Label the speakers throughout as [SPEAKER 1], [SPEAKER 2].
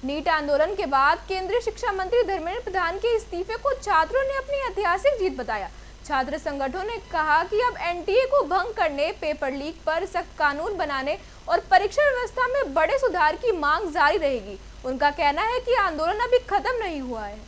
[SPEAKER 1] NEET आंदोलन के बाद केंद्रीय शिक्षा मंत्री धर्मेंद्र प्रधान के इस्तीफे को छात्रों ने अपनी ऐतिहासिक जीत बताया। छात्र संगठनों ने कहा कि अब एनटीए को भंग करने, पेपर लीक पर सख्त कानून बनाने और परीक्षा व्यवस्था में बड़े सुधार की मांग जारी रहेगी। उनका कहना है कि आंदोलन अभी खत्म नहीं हुआ है।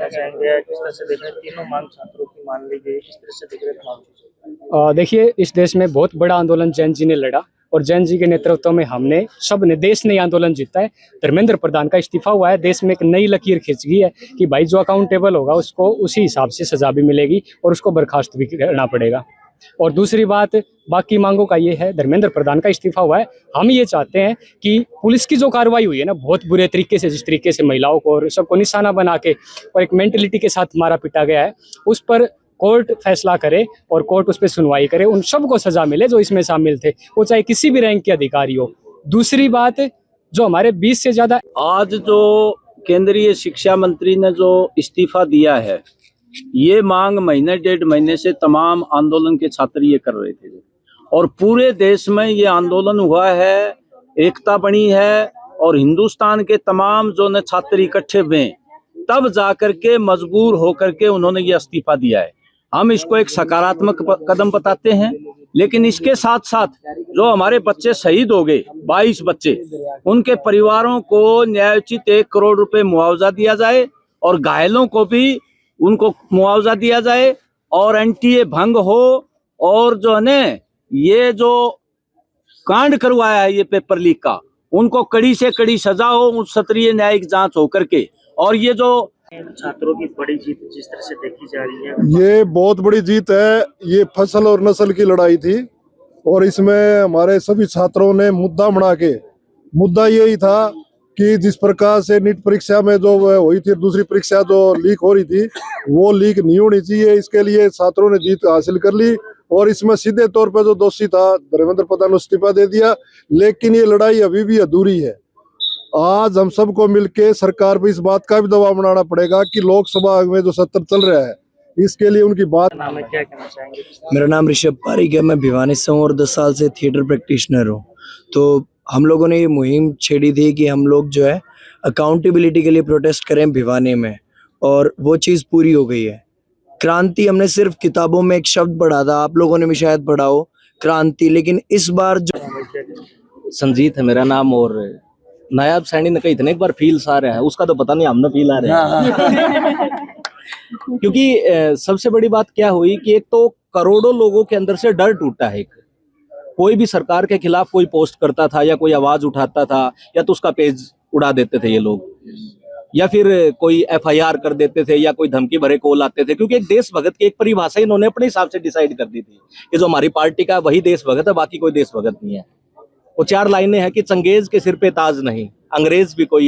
[SPEAKER 2] चाहेंगे किस तरह से देख रहे हैं, तीनों मांग छात्रों की मान ली गई, किस तरह से देख रहे हैं?
[SPEAKER 3] देखिए, इस देश में बहुत बड़ा आंदोलन जैन जी ने लड़ा और जैन जी के नेतृत्व में हमने सब ने देश ने आंदोलन जीता है। धर्मेंद्र प्रधान का इस्तीफा हुआ है, देश में एक नई लकीर खींच गई है कि भाई जो अकाउंटेबल होगा उसको उसी हिसाब से सजा भी मिलेगी और उसको बर्खास्त भी करना पड़ेगा। और दूसरी बात, बाकी मांगों का ये है, धर्मेंद्र प्रधान का इस्तीफा हुआ है, हम ये चाहते हैं कि पुलिस की जो कार्रवाई हुई है ना, बहुत बुरे तरीके से, जिस तरीके से महिलाओं को और सबको निशाना बना के और एक मेंटलिटी के साथ मारा पीटा गया है, उस पर कोर्ट फैसला करे और कोर्ट उस पर सुनवाई करे, उन सबको सजा मिले जो इसमें शामिल थे, वो चाहे किसी भी रैंक के अधिकारी हो। दूसरी बात, जो हमारे 20 से ज्यादा
[SPEAKER 4] आज जो केंद्रीय शिक्षा मंत्री ने जो इस्तीफा दिया है, ये मांग महीने डेढ़ महीने से तमाम आंदोलन के छात्र ये कर रहे थे और पूरे देश में ये आंदोलन हुआ है, एकता बनी है और हिंदुस्तान के तमाम जो न छात्र इकट्ठे हुए तब जाकर के मजबूर होकर के उन्होंने ये इस्तीफा दिया है। हम इसको एक सकारात्मक कदम बताते हैं, लेकिन इसके साथ साथ जो हमारे बच्चे शहीद हो गए 22 बच्चे, उनके परिवारों को न्यायोचित 1 करोड़ रुपए मुआवजा दिया जाए और घायलों को भी उनको मुआवजा दिया जाए और एनटीए भंग हो और जो है न ये जो कांड करवाया है ये पेपर लीक का, उनको कड़ी से कड़ी सजा हो, उस सत्रीय न्यायिक जांच हो करके। और ये जो
[SPEAKER 2] छात्रों की बड़ी जीत जिस तरह से देखी जा रही है,
[SPEAKER 5] ये बहुत बड़ी जीत है। ये फसल और नस्ल की लड़ाई थी और इसमें हमारे सभी छात्रों ने मुद्दा बना के, मुद्दा यही था कि जिस प्रकार से नीट परीक्षा में जो हुई थी, दूसरी परीक्षा जो लीक हो रही थी, वो लीक नहीं होनी चाहिए। इसके लिए छात्रों ने जीत हासिल कर ली और इसमें सीधे तौर पे जो दोषी था धर्मेंद्र प्रधान ने इस्तीफा दे दिया। लेकिन ये लड़ाई अभी भी अधूरी है। आज हम सबको मिलके सरकार पे इस बात का भी दबाव बनाना पड़ेगा कि लोकसभा में जो सत्र चल रहा है, इसके लिए उनकी बात।
[SPEAKER 2] नाम है, क्या कहना चाहेंगे?
[SPEAKER 6] मेरा नाम ऋषभ पारिक है, मैं भिवानी से हूँ और 10 साल से थिएटर प्रैक्टिशनर हूँ। तो हम लोगों ने ये मुहिम छेड़ी थी कि हम लोग जो है अकाउंटेबिलिटी के लिए प्रोटेस्ट करें भिवानी में, और वो चीज़ पूरी हो गई है। क्रांति हमने सिर्फ किताबों में एक शब्द पढ़ा था, आप लोगों ने भी शायद पढ़ा हो क्रांति, लेकिन इस बार जो
[SPEAKER 4] संजीत है मेरा नाम और नायाब सैनी ने कही इतने एक बार फील्स आ रहा है, उसका तो पता नहीं, हमने फील आ रहा है। क्योंकि सबसे बड़ी बात क्या हुई कि एक तो करोड़ों लोगों के अंदर से डर टूटा है। कोई भी सरकार के खिलाफ कोई पोस्ट करता था या कोई आवाज उठाता था या तो उसका पेज उड़ा देते थे ये लोग, या फिर कोई एफआईआर कर देते थे या कोई धमकी भरे कॉल आते थे। क्योंकि एक देशभगत की एक परिभाषा इन्होंने अपने हिसाब से डिसाइड कर दी थी कि जो हमारी पार्टी का वही देशभगत है, बाकी कोई देशभगत नहीं है। वो 4 लाइनें हैं कि चंगेज के सिर पे ताज नहीं, अंग्रेज भी कोई